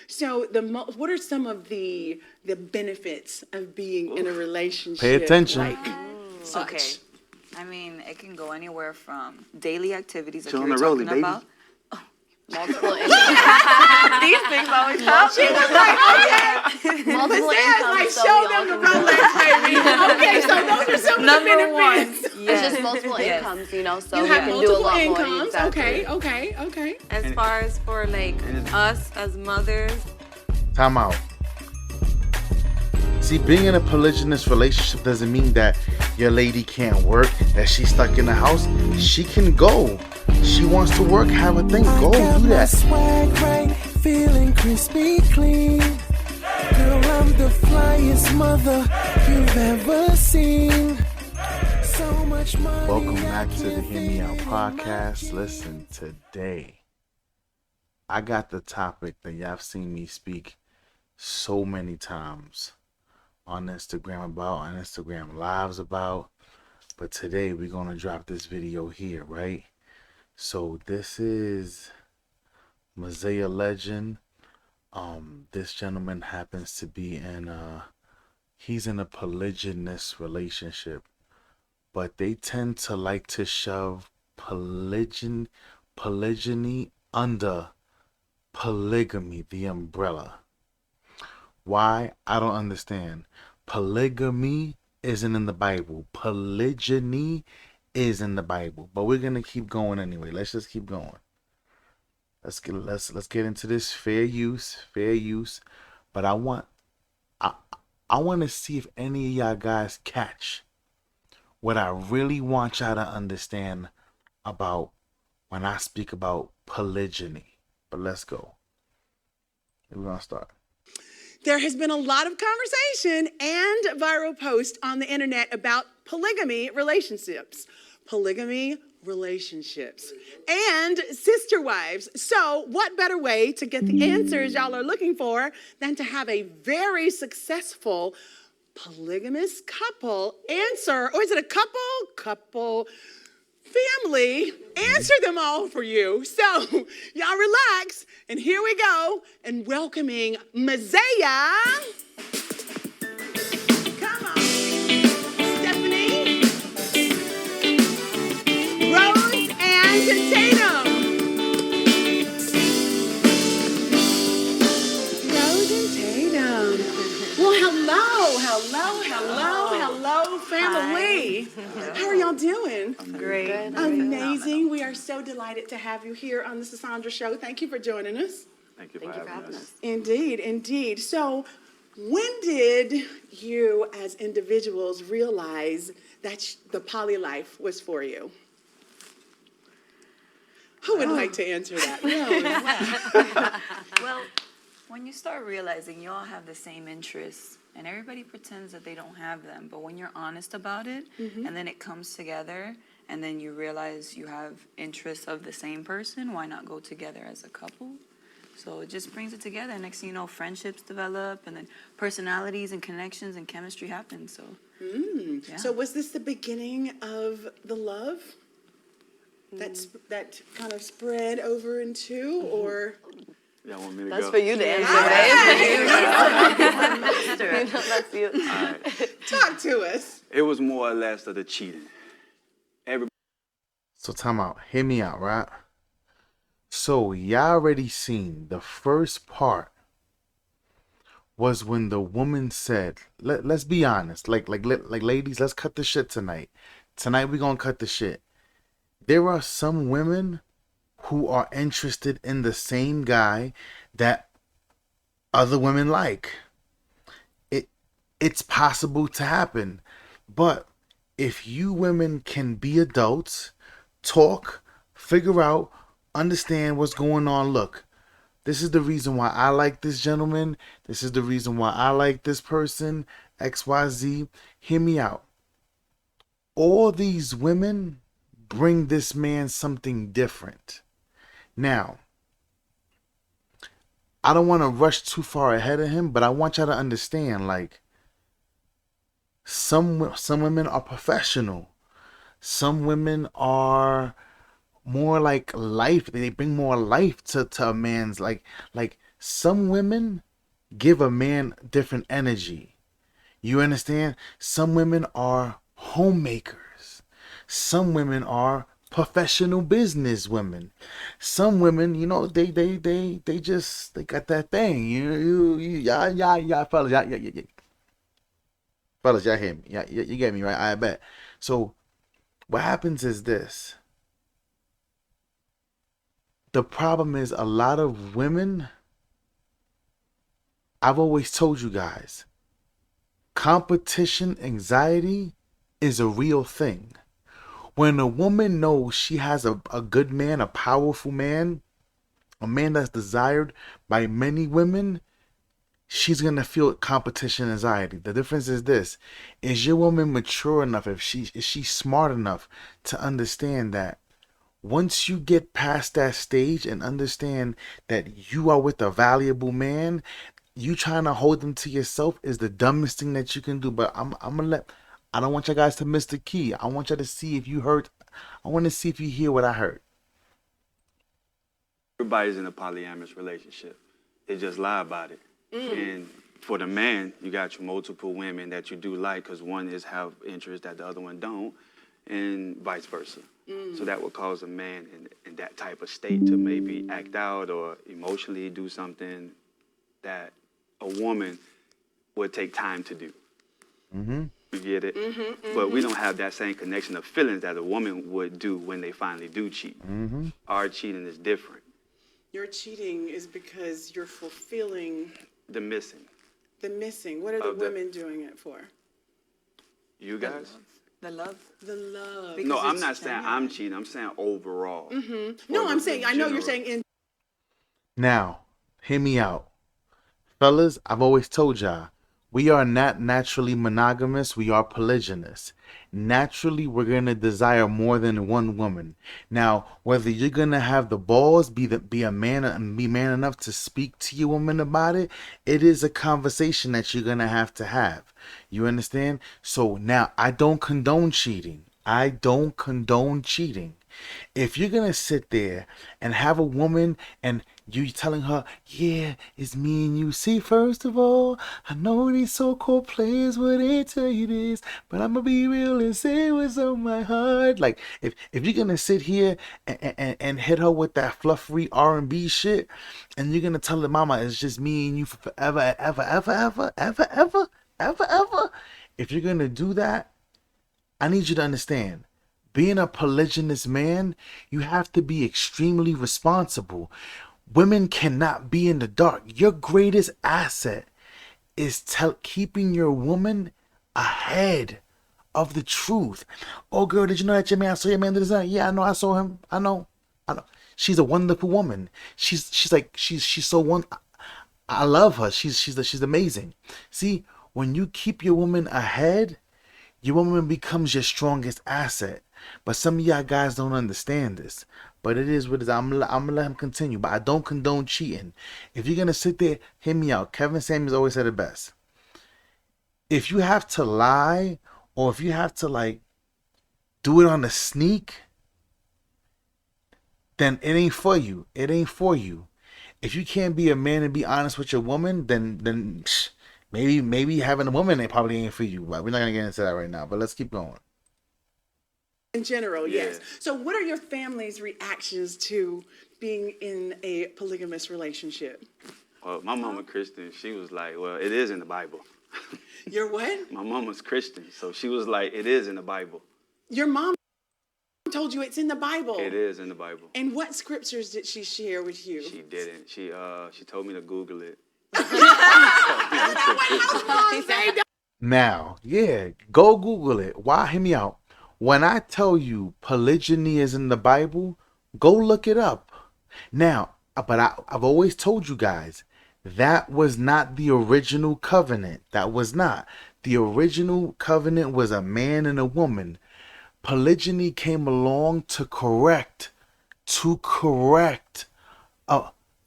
So what are some of the benefits of being in a relationship? Pay attention. Like such? Okay. I mean, it can go anywhere from daily activities like Chill you on were the rollie, talking baby. about. Multiple These things always help. She was like, okay. multiple Like, incomes, so show we all them the can relate. Rolex, baby. Okay, so those are some Number of the one. benefits. It's Yes. just multiple Yes. incomes, you know, so You we have can do a multiple lot incomes. more. Exactly. Okay. As And- far as for like us as mothers, Time out. See, being in a polygynous relationship doesn't mean that your lady can't work, that she's stuck in the house. She can go. She wants to work, have a thing. Go do that. Swag right, feeling crispy clean. Girl, I'm the flyest mother you've ever seen. So much money. Welcome back I to the can't Hear Me Out fit in podcast. my Listen, today I got the topic that y'all have seen me speak so many times on Instagram about, on Instagram lives about, but today we're gonna drop this video here, right? So this is Mosiah Legend. This gentleman happens to be he's in a polygynous relationship, but they tend to like to shove polygyny under polygamy, the umbrella. Why? I don't understand. Polygamy isn't in the Bible. Polygyny is in the Bible. But we're gonna keep going anyway. Let's just keep going. Let's get into this fair use. But I want to see if any of y'all guys catch what I really want y'all to understand about when I speak about polygyny. But let's go. We're gonna start. There has been a lot of conversation and viral posts on the internet about polygamy relationships. And sister wives. So what better way to get the answers y'all are looking for than to have a very successful polygamous couple answer, or is it a couple, family, answer them all for you. So y'all relax, and here we go, and welcoming Mosiah. Come on. Stephanie, Rose, and Tatum. Rose and Tatum. Well, hello, family. How are y'all doing? great. Amazing. We are so delighted to have you here on the Sasandra Show. Thank you for joining us. Thank you for Thank you for having having us. us. Indeed. So, when did you as individuals realize that the poly life was for you? Who would like to answer that? Well, when you start realizing you all have the same interests, and everybody pretends that they don't have them, but when you're honest about it, and then it comes together, and then you realize you have interests of the same person, why not go together as a couple? So it just brings it together. Next thing you know, friendships develop, and then personalities and connections and chemistry happen. So, yeah. So, was this the beginning of the love that kind of spread over into, or? Y'all want me to That's go? for you to answer, babe. That's you. All right. Talk to us. It was more or less of the cheating. So time out. Hear me out, right? So y'all already seen the first part was when the woman said, let's be honest, like ladies, let's cut the shit tonight. Tonight we gonna cut the shit. There are some women who are interested in the same guy that other women like. It's possible to happen. But if you women can be adults, talk, figure out, understand what's going on. Look, this is the reason why I like this gentleman. This is the reason why I like this person, XYZ. Hear me out. All these women bring this man something different. Now, I don't want to rush too far ahead of him, but I want y'all to understand, like, some women are professional. Some women are more like life. They bring more life to a man's, like Some women give a man different energy. You understand? Some women are homemakers. Some women are professional business women. Some women, you know, they just they got that thing. Y'all fellas, y'all, fellas, y'all hear me? You get me right? I bet. So what happens is this. The problem is a lot of women. I've always told you guys, competition anxiety is a real thing. When a woman knows she has a good man, a powerful man, a man that's desired by many women, she's gonna feel competition anxiety. The difference is this: is your woman mature enough? Is she smart enough to understand that once you get past that stage and understand that you are with a valuable man, you trying to hold them to yourself is the dumbest thing that you can do. But I'm gonna let. I don't want you guys to miss the key. I want you to see if you heard. I want to see if you hear what I heard. Everybody's in a polyamorous relationship. They just lie about it. And for the man, you got your multiple women that you do like, because one is have interests that the other one don't, and vice versa. So that would cause a man in that type of state to maybe act out or emotionally do something that a woman would take time to do. You get it? But we don't have that same connection of feelings that a woman would do when they finally do cheat. Our cheating is different. Your cheating is because you're fulfilling The missing. the missing. What are the Of the- women doing it for? You guys? The love. The love. Because No, I'm it's not saying I'm genuine. cheating. I'm saying overall. No, I'm the saying, I know you're general. saying in Now, hear me out. Fellas, I've always told y'all, we are not naturally monogamous, we are polygynous. Naturally, we're going to desire more than one woman. Now, whether you're going to have the balls, be a man and be man enough to speak to your woman about it, it is a conversation that you're going to have. You understand? So now, I don't condone cheating. I don't condone cheating. If you're gonna sit there and have a woman and you telling her, yeah, it's me and you. See, first of all, I know these so-called players wouldn't tell you this, but I'm gonna be real and say what's on my heart. Like, if you're gonna sit here and hit her with that fluffery R&B shit, and you're gonna tell her, mama, it's just me and you for forever, ever. If you're gonna do that, I need you to understand, being a polygynous man, you have to be extremely responsible. Women cannot be in the dark. Your greatest asset is keeping your woman ahead of the truth. Oh, girl, did you know that your man, I saw your man did this? Yeah, I know, I saw him. I know. She's a wonderful woman. She's so one. I love her. She's amazing. See, when you keep your woman ahead, your woman becomes your strongest asset. But some of y'all guys don't understand this. But it is what it is. I'm gonna let him continue. But I don't condone cheating. If you're gonna sit there, hear me out. Kevin Samuels always said it best. If you have to lie, or if you have to like do it on the sneak, then it ain't for you. It ain't for you. If you can't be a man and be honest with your woman, then maybe having a woman it probably ain't for you. But we're not gonna get into that right now. But let's keep going. in general, yes. Yeah. So what are your family's reactions to being in a polygamous relationship? Well, my mama Christian, she was like, well, it is in the Bible. Your what? My mama's Christian, so she was like, it is in the Bible. Your mom told you it's in the Bible. It is in the Bible. And what scriptures did she share with you? She didn't. She told me to Google it. Now, yeah, go Google it. Why? Hear me out. When I tell you polygyny is in the Bible, go look it up. Now, but I've always told you guys, that was not the original covenant. That was not. The original covenant was a man and a woman. Polygyny came along to correct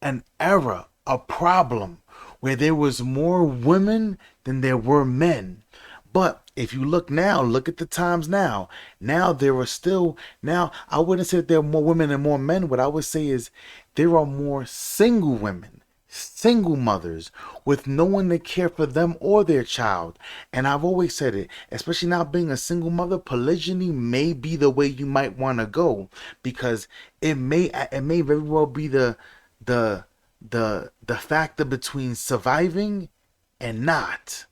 an error, a problem, where there was more women than there were men. But if you look now, look at the times now. Now there are still, now I wouldn't say that there are more women and more men. What I would say is there are more single women. single mothers with no one to care for them or their child. And I've always said it, especially now being a single mother, polygyny may be the way you might want to go, because it may very well be the the factor between surviving and not.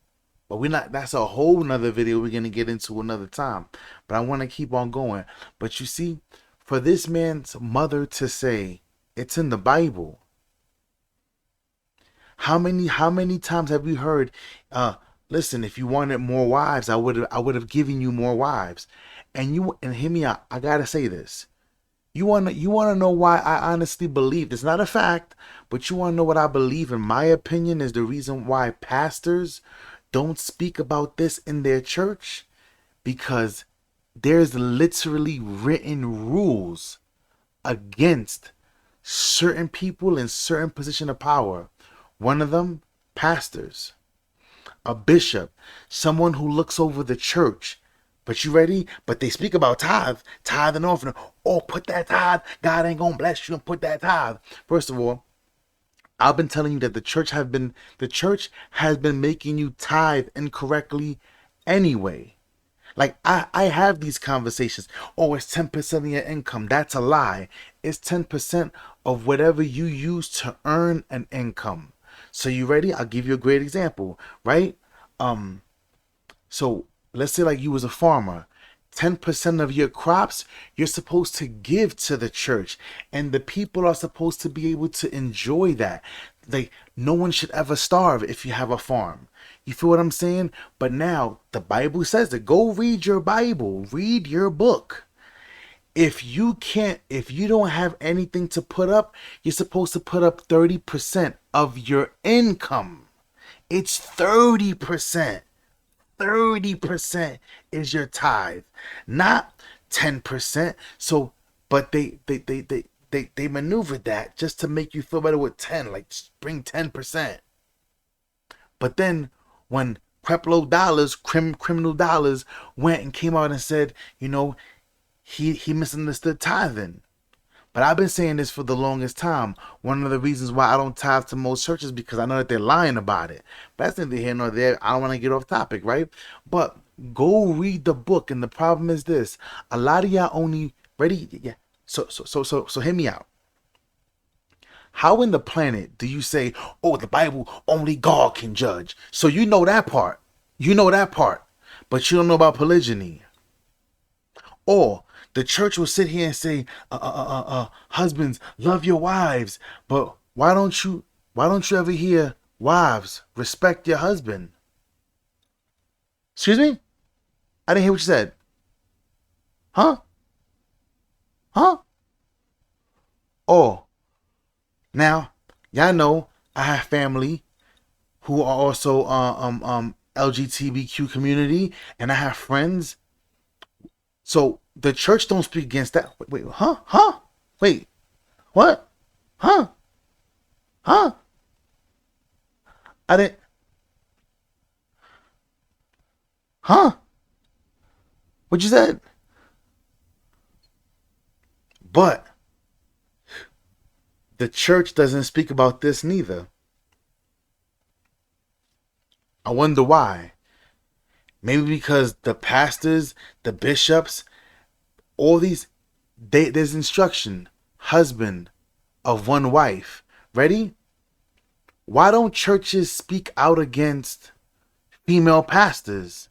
But we're not, that's a whole nother video we're gonna get into another time. But I want to keep on going. But you see, for this man's mother to say it's in the Bible, how many times have we heard, listen, if you wanted more wives, I would have given you more wives. And hear me out, I gotta say this. You wanna know why I honestly believe it's not a fact, but you wanna know what I believe, in my opinion, is the reason why pastors don't speak about this in their church? Because there's literally written rules against certain people in certain position of power. One of them, pastors, a bishop, someone who looks over the church. But you ready? But they speak about tithe and offering. Oh, put that tithe. God ain't gonna bless you and put that tithe. First of all, I've been telling you that the church has been making you tithe incorrectly anyway. Like I have these conversations. Oh, it's 10% of your income. That's a lie. It's 10% of whatever you use to earn an income. So you ready? I'll give you a great example, right? So let's say like you was a farmer. 10% of your crops you're supposed to give to the church, and the people are supposed to be able to enjoy that. Like, no one should ever starve if you have a farm. You feel what I'm saying? But now the Bible says that. Go read your Bible, read your book. If you don't have anything to put up, you're supposed to put up 30% of your income. It's 30%. 30% is your tithe, not 10%. So, but they maneuvered that just to make you feel better with 10, like bring 10%. But then when Creflo Dollars, criminal dollars, went and came out and said, he misunderstood tithing. But I've been saying this for the longest time. One of the reasons why I don't tithe to most churches, because I know that they're lying about it. But that's neither here nor there. I don't want to get off topic, right? But go read the book. And the problem is this: a lot of y'all only ready. Yeah. So hear me out. How in the planet do you say, oh, the Bible, only God can judge? So you know that part. You know that part. But you don't know about polygyny. Or the church will sit here and say, husbands, love your wives. But why don't you ever hear, wives, respect your husband? Excuse me? I didn't hear what you said. Huh? Oh, now, y'all know I have family who are also LGBTQ community, and I have friends. So the church don't speak against that. Wait, huh? Wait, what? Huh? I didn't. Huh? What you said? But the church doesn't speak about this neither. I wonder why. Maybe because the pastors, the bishops, all these, there's instruction. Husband of one wife. Ready? Why don't churches speak out against female pastors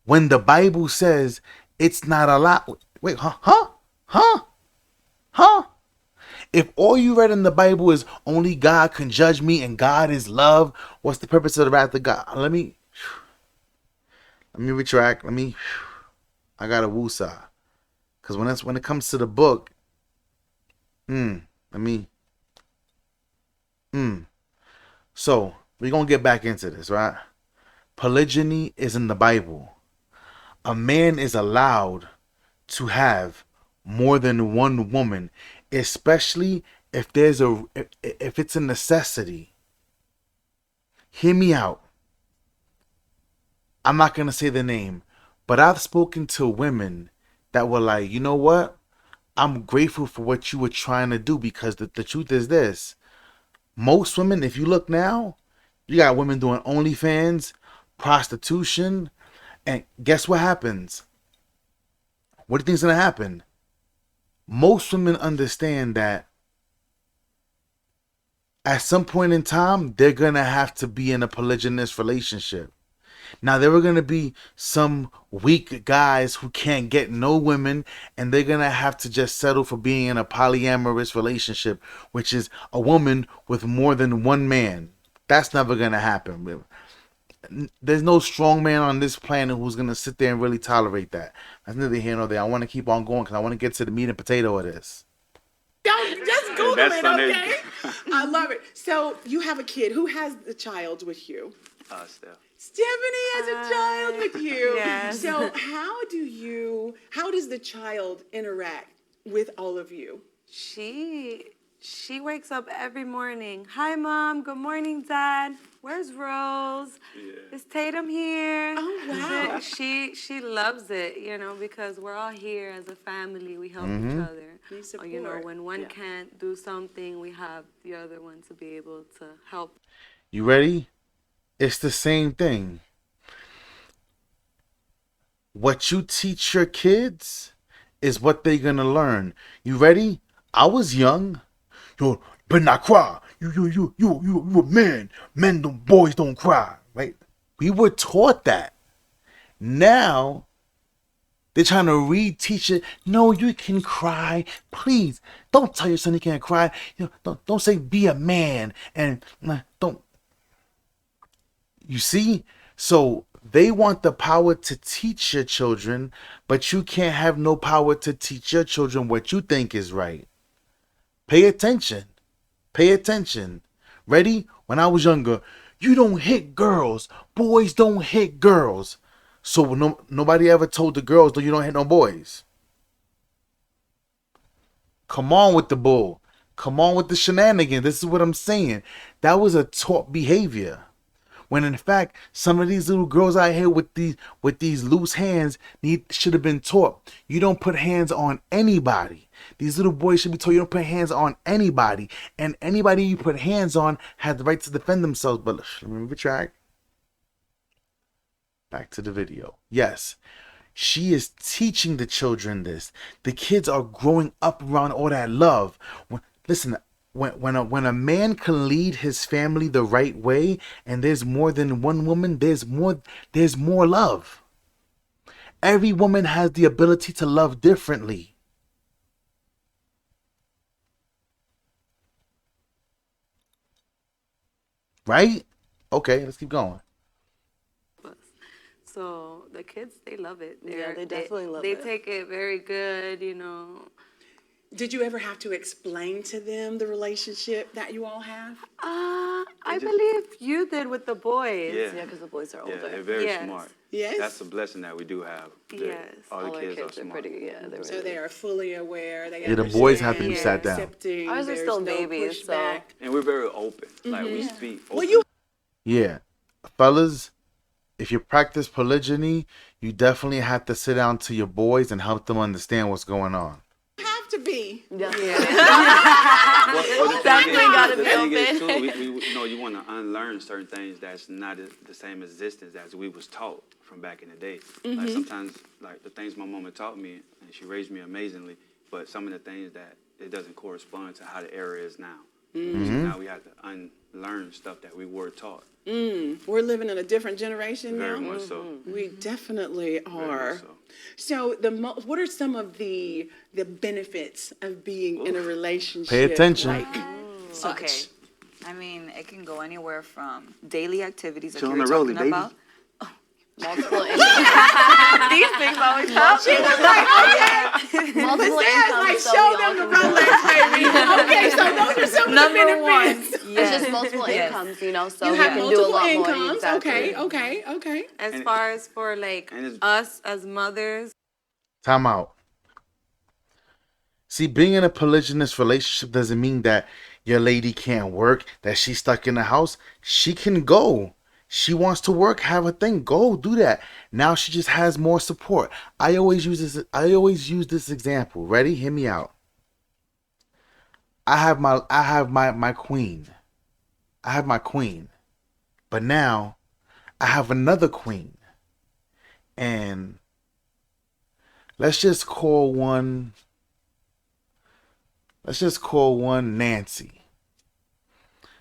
when the Bible says it's not allowed? Wait, huh? If all you read in the Bible is only God can judge me and God is love, what's the purpose of the wrath of God? Let me retract. I got a woosah. Because when it comes to the book, So, we're going to get back into this, right? Polygyny is in the Bible. A man is allowed to have more than one woman, especially if it's a necessity. Hear me out. I'm not going to say the name, but I've spoken to women that were like, you know what? I'm grateful for what you were trying to do, because the truth is this. Most women, if you look now, you got women doing OnlyFans, prostitution, and guess what happens? What do you think is going to happen? Most women understand that at some point in time, they're going to have to be in a polygynous relationship. Now, there are going to be some weak guys who can't get no women, and they're going to have to just settle for being in a polyamorous relationship, which is a woman with more than one man. That's never going to happen. There's no strong man on this planet who's going to sit there and really tolerate that. That's neither here nor there. I want to keep on going because I want to get to the meat and potato of this. Don't just Google That's it, funny. okay? I love it. So you have a kid. Who has the child with you? Steph. Stephanie has a child with you. Yes. So how does the child interact with all of you? She wakes up every morning. Hi, Mom. Good morning, Dad. Where's Rose? Is Tatum here? Oh, wow. She loves it, because we're all here as a family. We help each other. We support. When one can't do something, we have the other one to be able to help. You ready? It's the same thing. What you teach your kids is what they're gonna learn. You ready? I was young. Yo, but not cry. You a man. Boys don't cry, right? We were taught that. Now they're trying to reteach it. No, you can cry. Please don't tell your son he can't cry. Don't say be a man and don't. You see? So they want the power to teach your children, but you can't have no power to teach your children what you think is right. Pay attention. Pay attention. Ready? When I was younger, you don't hit girls. Boys don't hit girls. So nobody ever told the girls, you don't hit no boys. Come on with the bull. Come on with the shenanigans. This is what I'm saying. That was a taught behavior. When in fact, some of these little girls out here with these loose hands should have been taught. You don't put hands on anybody. These little boys should be told you don't put hands on anybody. And anybody you put hands on has the right to defend themselves. But let me retract. Back to the video. Yes, she is teaching the children this. The kids are growing up around all that love. Listen, when a man can lead his family the right way, and there's more than one woman, there's more love. Every woman has the ability to love differently. Right? Okay, let's keep going. So the kids, they love it. They definitely love They it. take it very good, Did you ever have to explain to them the relationship that you all have? I believe you did with the boys. Yeah. Because the boys are older. Yeah, they're very Yes. smart. Yes? That's a blessing that we do have. Yes. All All the our kids, kids are are smart. pretty, they're So they are fully aware. They Yeah, the boys have to be understand, sat down. accepting, Ours are there's still no babies, so- pushback. And we're very open. Like we speak open. Well, you Yeah. Fellas, if you practice polygyny, you definitely have to sit down to your boys and help them understand what's going on. have to be. Yeah. Well, the Definitely thing is- gotta the be thing is, open. too, you want to unlearn certain things that's not the same existence as we was taught from back in the day. Like sometimes, like the things my mama taught me, and she raised me amazingly, but some of the things that it doesn't correspond to how the era is now. So now we have to unlearn stuff that we were taught. We're living in a different generation Very now. much so. We definitely Very are. much so. So what are some of the benefits of being in a relationship? Pay attention. Like such? Okay. I mean, it can go anywhere from daily activities like Chill you on were the rollie, talking baby. about. Multiple incomes. These things always help. Multiple Like, incomes. So show we all them the can relate. Rolex, baby. Okay, so those are some of the Number one. benefits. It's just multiple Yes. incomes, so You we have can do a multiple lot more. incomes. Exactly. Okay. As And- far as for like and it's- us as mothers, Time out. See, being in a polygynous relationship doesn't mean that your lady can't work, that she's stuck in the house. She can go. She wants to work, have a thing, go do that. Now she just has more support. I always use this example. Ready? Hear me out. I have my queen. I have my queen, but now I have another queen, and let's just call one. Let's just call one Nancy.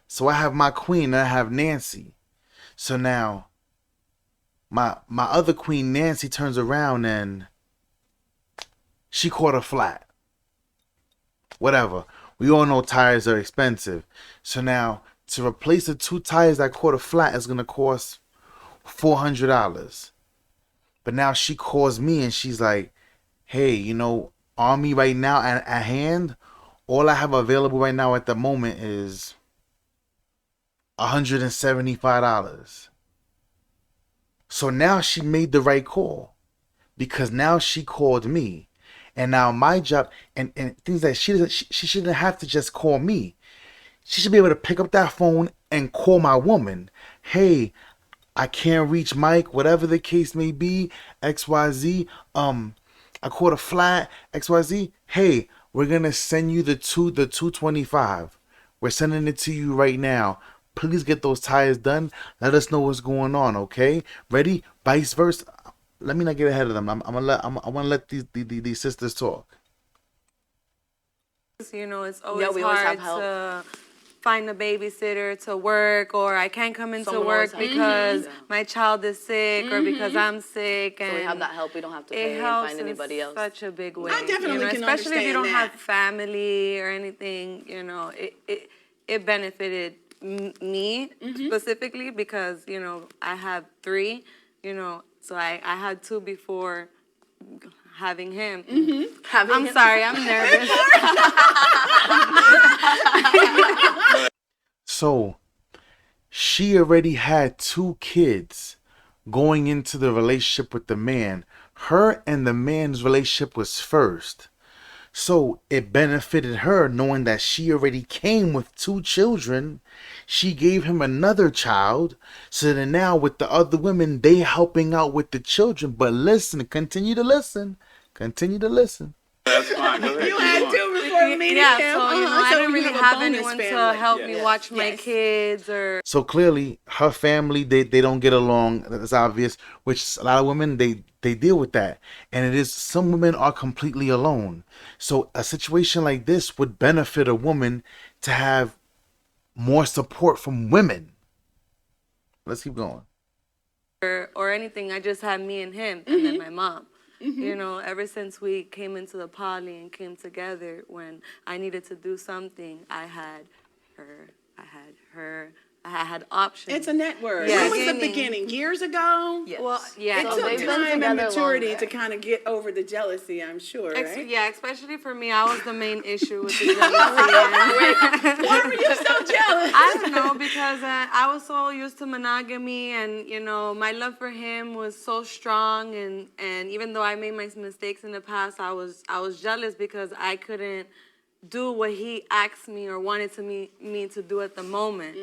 So I have my queen and I have Nancy. So now my other queen Nancy turns around and she caught a flat. Whatever. We all know tires are expensive. So now to replace the 2 tires that caught a flat is gonna cost $400. But now she calls me and she's like, hey, on me right now at hand, all I have available right now at the moment is $175. So now she made the right call because now she called me. And now my job and things that she shouldn't have to just call me. She should be able to pick up that phone and call my woman. Hey, I can't reach Mike, whatever the case may be, XYZ. I caught a flat, XYZ. Hey, we're gonna send you the 225. We're sending it to you right now. Please get those tires done. Let us know what's going on, okay? Ready? Vice versa. Let me not get ahead of them. I want to let these sisters talk. It's we always always hard have help. to find a babysitter to work, or I can't come into Someone work always helps. because Yeah. my child is sick or because I'm sick. And So we have that help. We don't have to it pay and helps find in anybody else. such a big way. I definitely can especially if you understand don't that. have family or anything. It benefited me specifically because I have 3. So I had 2 before having him. I'm sorry, I'm nervous. So she already had 2 kids going into the relationship with the man. Her and the man's relationship was first. So it benefited her knowing that she already came with 2 children. She gave him another child. So then now with the other women, they helping out with the children. But listen, continue to listen. Continue to listen. That's fine. Go ahead. You Keep had going. 2 before meeting Yeah, him. so So I didn't you really have a have bonus anyone to family. help me watch my Yes. kids or So clearly her family, they don't get along. That's obvious, which a lot of women, they deal with that. And it is, some women are completely alone. So a situation like this would benefit a woman to have more support from women. Let's keep going. or anything. I just had me and him and then my mom. Ever since we came into the poly and came together, when I needed to do something, I had her, I had options. It's a network. Yeah. When was the beginning? Years ago? Yes. Well, yeah. It So took they've been time and together maturity longer. to kind of get over the jealousy, I'm sure, right? Yeah, especially for me, I was the main issue with the jealousy. Why were you so jealous? I don't know, because I was so used to monogamy, and my love for him was so strong, and even though I made my mistakes in the past, I was jealous because I couldn't do what he asked me or wanted me to do at the moment,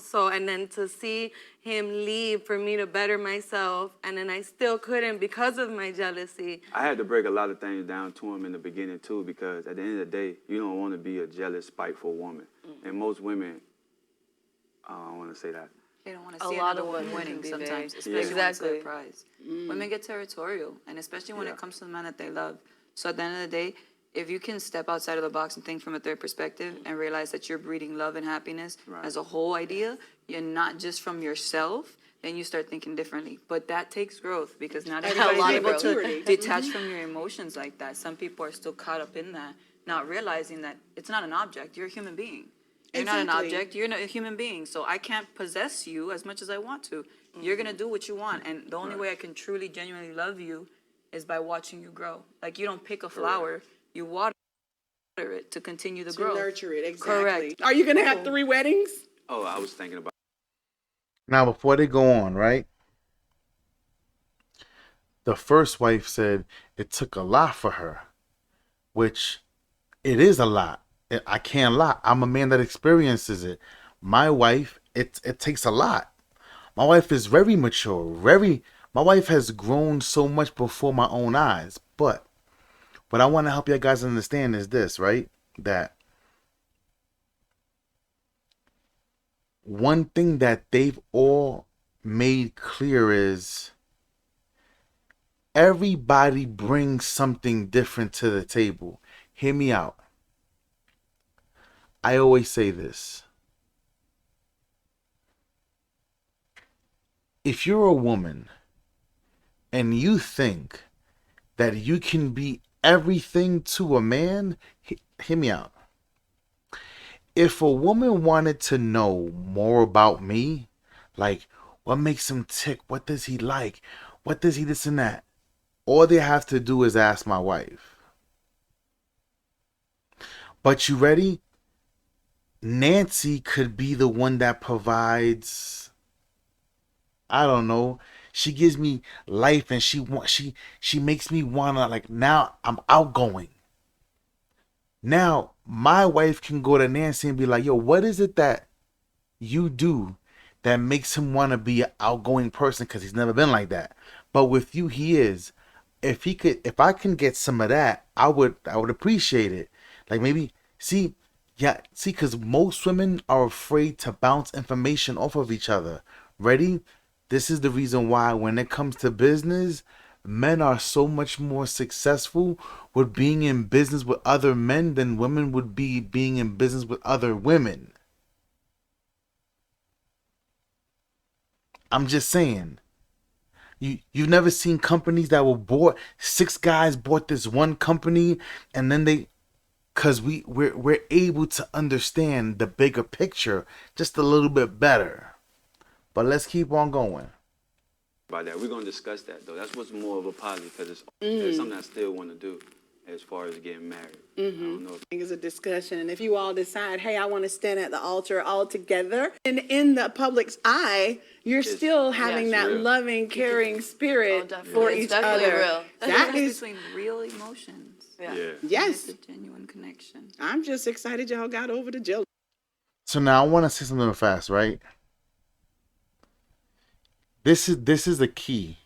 So, and then to see him leave for me to better myself, and then I still couldn't because of my jealousy. I had to break a lot of things down to him in the beginning too, because at the end of the day, you don't want to be a jealous, spiteful woman. And most women, I don't want to say that. They don't want to A see lot another of woman women winning can be sometimes, very- especially when it's Exactly. their prize. Women get territorial, and especially when it comes to the man that they love. So at the end of the day, if you can step outside of the box and think from a third perspective and realize that you're breeding love and happiness as a whole idea, you're not just from yourself, then you start thinking differently. But that takes growth, because not everybody's lot of able to maturity. detach from your emotions like that. Some people are still caught up in that, not realizing that it's not an object. You're a human being. You're not an Exactly. object. You're a human being. So I can't possess you as much as I want to. You're going to do what you want. And the only way I can truly, genuinely love you is by watching you grow. Like, you don't pick a flower, you water it to continue the To growth. nurture it, exactly. Correct. Are you going to have 3 weddings? Oh, I was thinking about. Now, before they go on, right? The first wife said it took a lot for her, which it is a lot. I can't lie. I'm a man that experiences it. My wife, it takes a lot. My wife is very mature. My wife has grown so much before my own eyes. But what I want to help you guys understand is this, right? That one thing that they've all made clear is everybody brings something different to the table. Hear me out. I always say this. If you're a woman and you think that you can be everything to a man, hear me out. If a woman wanted to know more about me, like what makes him tick, what does he like, what does he this and that, all they have to do is ask my wife. But you ready? Nancy could be the one that provides, I don't know, she gives me life and she makes me wanna, like, now I'm outgoing. Now my wife can go to Nancy and be like, yo, what is it that you do that makes him want to be an outgoing person? Because he's never been like that. But with you, he is. If I can get some of that, I would appreciate it. Like maybe, because most women are afraid to bounce information off of each other. Ready? This is the reason why when it comes to business, men are so much more successful with being in business with other men than women would be being in business with other women. I'm just saying. You've never seen companies that were bought, 6 guys bought this one company, and then because we're able to understand the bigger picture just a little bit better. But let's keep on going. About that, we're gonna discuss that though. That's what's more of a positive because it's something I still want to do as far as getting married. I don't know. I think it's a discussion, and if you all decide, hey, I want to stand at the altar all together, and in the public's eye, you're still having that real. loving, caring spirit definitely. for It's each definitely other. real. The That difference is, between real emotions. Yeah. yes. It's a genuine connection. I'm just excited y'all got over the joke. So now I want to say something real fast, right? This is the key.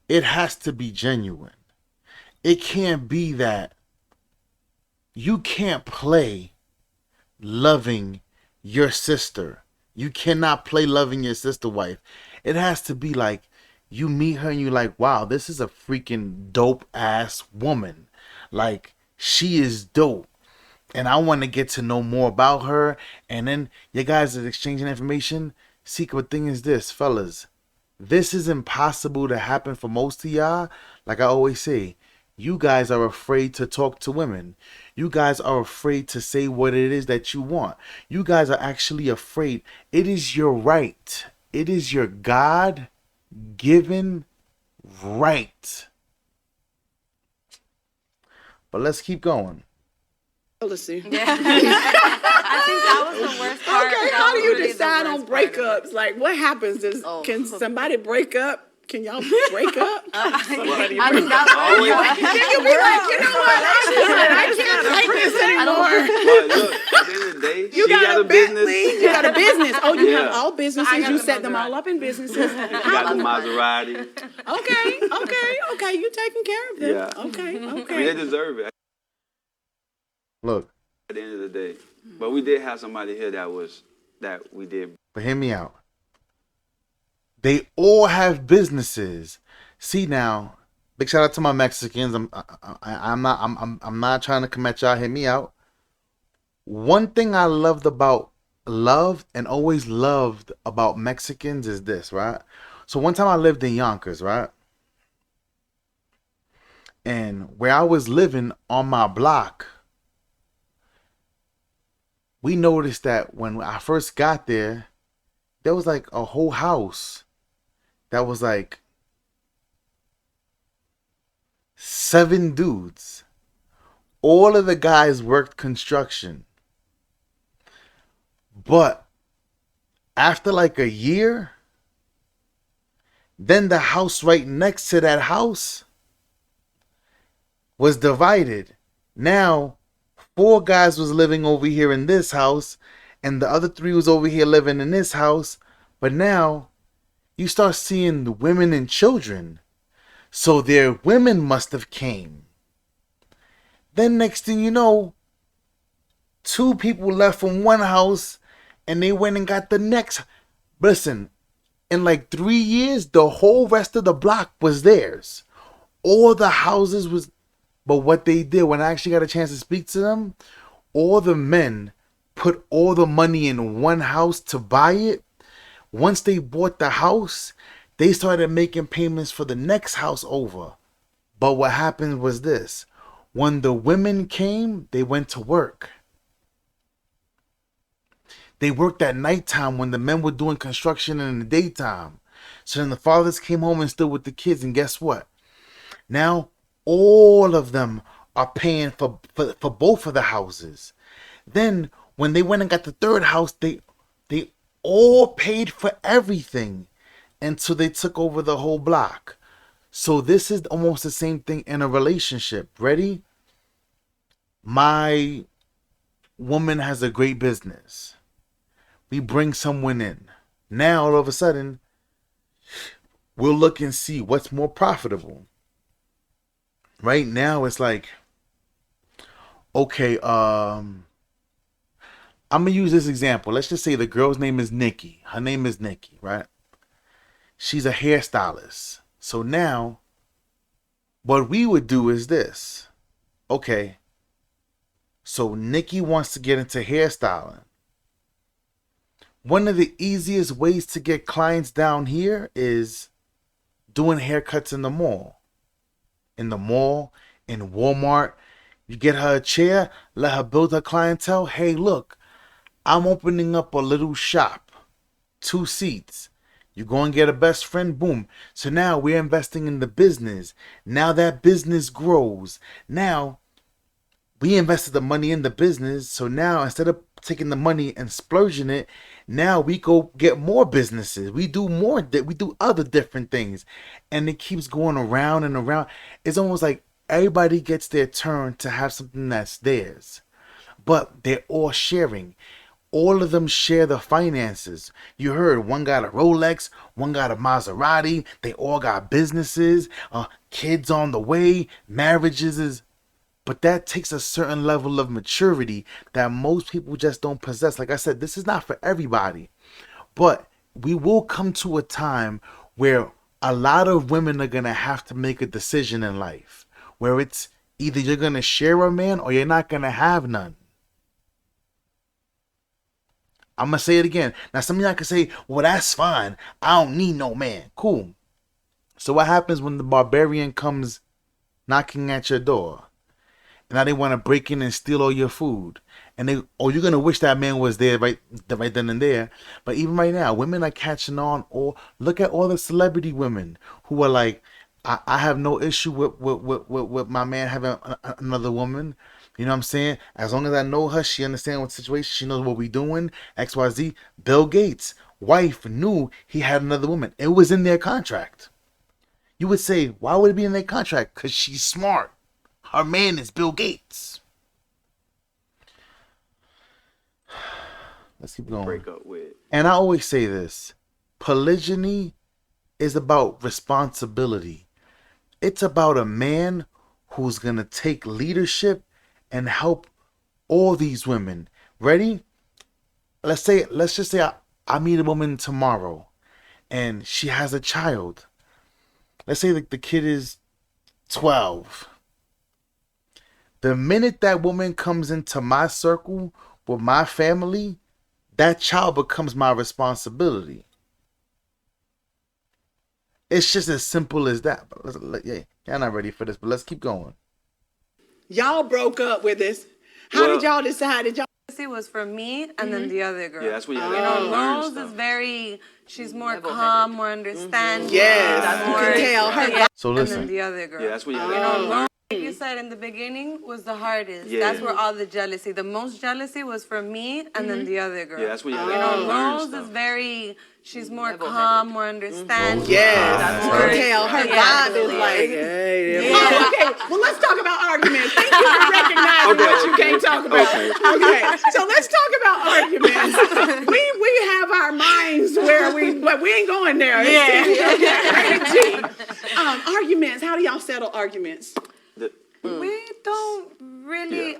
It has to be genuine. It can't be that you can't play loving your sister. You cannot play loving your sister wife. It has to be like you meet her and you're like, wow, this is a freaking dope ass woman. Like, she is dope. And I want to get to know more about her. And then you guys are exchanging information. Secret thing is this, fellas. This is impossible to happen for most of y'all. Like I always say, you guys are afraid to talk to women. You guys are afraid to say what it is that you want. You guys are actually afraid. It is your right. It is your God-given right. But let's keep going. Let's see. I think that was the worst part. Okay, That how do was you really the decide on worst part of it. breakups? Like, what happens? Can somebody break up? Can y'all break up? I think that's Can you be like, you know what? I can't take this anymore. But look, at the end of the day, You she got a business. Bentley, you got a business. Oh, you have Yeah. all businesses. I got You the set them all Maserati. up in businesses. She got the Maserati. Okay. You taking care of them. Yeah. I mean, they deserve it Look, at the end of the day. But we did have somebody here that we did. but hear me out. They all have businesses. See now, big shout out to my Mexicans. I'm not trying to come at y'all. Hear me out. One thing I loved and always loved about Mexicans is this, right? So one time I lived in Yonkers, right? And where I was living on my block, we noticed that when I first got there was like a whole house that was like 7 dudes. All of the guys worked construction. But after like a year, then the house right next to that house was divided. Now 4 guys was living over here in this house, and the other 3 was over here living in this house. But now you start seeing the women and children. So their women must have came. Then next thing you know, 2 people left from one house and they went and got the next. Listen, in like 3 years, the whole rest of the block was theirs. All the houses was, but what they did when I actually got a chance to speak to them, all the men put all the money in one house to buy it. Once they bought the house, they started making payments for the next house over. But what happened was this. When the women came, they went to work. They worked at nighttime when the men were doing construction in the daytime. So then the fathers came home and stood with the kids, and guess what? Now all of them are paying for both of the houses. Then when they went and got the third house, they all paid for everything until they took over the whole block. So this is almost the same thing in a relationship. Ready? My woman has a great business. We bring someone in. Now all of a sudden, we'll look and see what's more profitable. Right now it's like, okay, I'm gonna use this example. Let's just say the girl's name is Nikki. Her name is Nikki, right? She's a hairstylist. So now, what we would do is this. Okay, so Nikki wants to get into hairstyling. One of the easiest ways to get clients down here is doing haircuts in the mall. In the mall, in Walmart. You get her a chair, let her build her clientele. Hey, look, I'm opening up a little shop. 2 seats. You go and get a best friend, boom. So now we're investing in the business. Now that business grows. Now we invested the money in the business. So now instead of taking the money and splurging it, now we go get more businesses. We do more. We do other different things. And it keeps going around and around. It's almost like everybody gets their turn to have something that's theirs. But they're all sharing. All of them share the finances. You heard one got a Rolex, one got a Maserati. They all got businesses, kids on the way, marriages is. But that takes a certain level of maturity that most people just don't possess. Like I said, this is not for everybody. But we will come to a time where a lot of women are going to have to make a decision in life. Where it's either you're going to share a man or you're not going to have none. I'm going to say it again. Now, some of y'all can say, well, that's fine. I don't need no man. Cool. So what happens when the barbarian comes knocking at your door? And now they want to break in and steal all your food. And you're going to wish that man was there right then and there. But even right now, women are catching on. Or look at all the celebrity women who are like, I have no issue with my man having another woman. You know what I'm saying? As long as I know her, she understands what situation, she knows what we doing. XYZ. Bill Gates' wife knew he had another woman. It was in their contract. You would say, why would it be in their contract? Because she's smart. Her man is Bill Gates. Let's keep going. Break up with. And I always say this. Polygyny is about responsibility. It's about a man who's going to take leadership and help all these women. Ready? Let's just say I meet a woman tomorrow and she has a child. Let's say the kid is 12. The minute that woman comes into my circle with my family, that child becomes my responsibility. It's just as simple as that. But yeah, y'all not ready for this, but let's keep going. Y'all broke up with this. How did y'all decide? Did y'all? It was for me and then the other girl. Yeah, that's when you Rose is very, she's more calm, more understanding. Yes, you can tell her. So And listen. then the other girl. Yeah, that's when you Rose, like you said in the beginning, was the hardest. Yeah. That's where all the jealousy. The most jealousy was for me and then the other girl. Yeah, that's when you Rose is very, she's more calm, more understanding. Yes, you can tell her vibe is like, hey. Oh, okay, well, let's talk about arguments. Thank you for recognizing what you can't talk about. Okay, so let's talk about arguments. We have our minds but we ain't going there. Arguments, how do y'all settle arguments? We don't really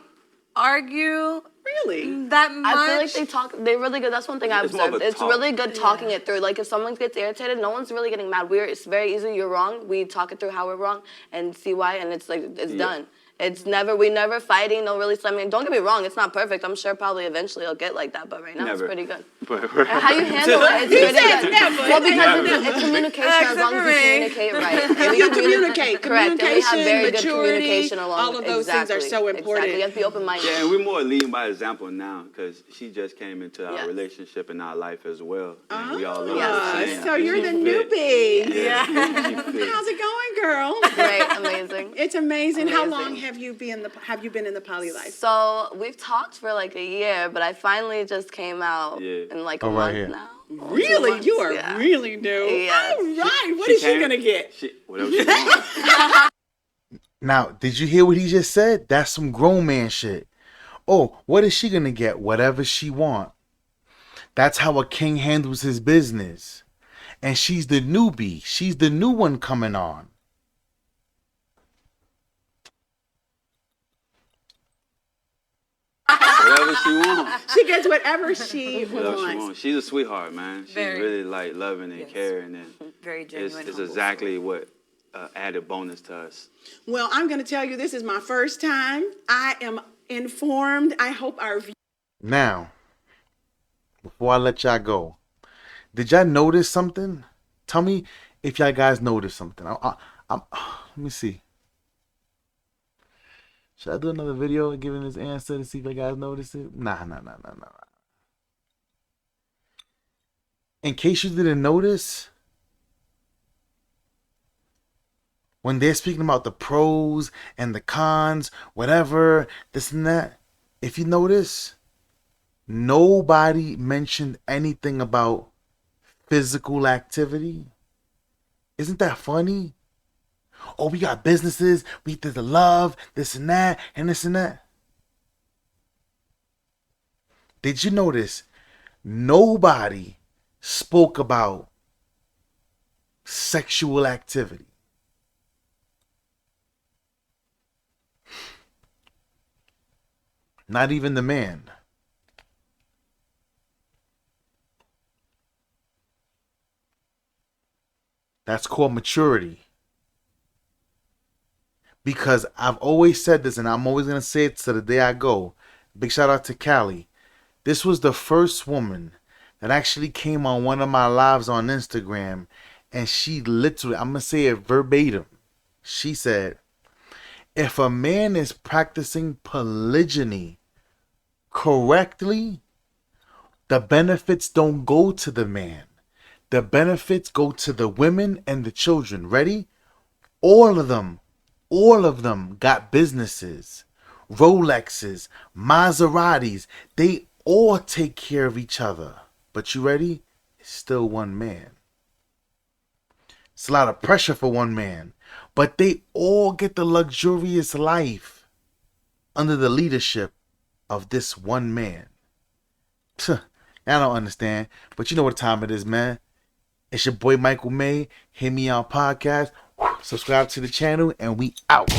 argue Really? that much. I feel like they talk. They're really good. That's one thing I've It's more of observed. a It's talk. really good talking it through. Like if someone gets irritated, no one's really getting mad. It's very easy. You're wrong. We talk it through how we're wrong and see why, and it's like it's done. We never fighting. No really slamming. Don't get me wrong. It's not perfect. I'm sure probably eventually it'll get like that, but right now Never. it's pretty good. But And how you handle it, it's pretty good. Well, because it's communication as long as you communicate right. And You communicate. Correct. And we have Communication, very good maturity, communication along. all of those things are so important. Exactly. You have to be open-minded. yeah, and we're more leading by example now because she just came into our Yes. relationship and our life as well. And we all love Ah, the same. so you're the She fit. newbie. Yeah. She fit. How's it going, girl? Great, amazing. It's amazing. How Amazing. long have you been in the poly life? So we've talked for like a year, but I finally just came out in like a Oh, right month here. now. Really? You are Yeah. really new. Yes. All right. What is she came- gonna get? Whatever she wants. Now, did you hear what he just said? That's some grown man shit. Oh, what is she gonna get? Whatever she want. That's how a king handles his business. And she's the newbie. She's the new one coming on. Whatever she wants. She gets whatever she Whatever she wants. wants. She's a sweetheart, man. She's Very. really like loving and caring, and Very genuine. it's humble exactly what added bonus to us. Well, I'm gonna tell you, this is my first time. I am informed. I hope our Now, before I let y'all go, did y'all notice something? Tell me if y'all guys noticed something. Let me see. Should I do another video giving this answer to see if you guys notice it? Nah. In case you didn't notice, when they're speaking about the pros and the cons, whatever, this and that, if you notice, nobody mentioned anything about physical activity. Isn't that funny? Oh, we got businesses, we did the love, this and that, and this and that. Did you notice nobody spoke about sexual activity? Not even the man. That's called maturity. Because I've always said this, and I'm always going to say it to the day I go. Big shout out to Callie. This was the first woman that actually came on one of my lives on Instagram, and she literally, I'm going to say it verbatim. She said, if a man is practicing polygyny correctly, the benefits don't go to the man. The benefits go to the women and the children. Ready? All of them got businesses, Rolexes, Maseratis. They all take care of each other. But you ready? It's still one man. It's a lot of pressure for one man. But they all get the luxurious life under the leadership of this one man. I don't understand. But you know what time it is, man. It's your boy Michael May. Hit me on podcast. Subscribe to the channel, and we out.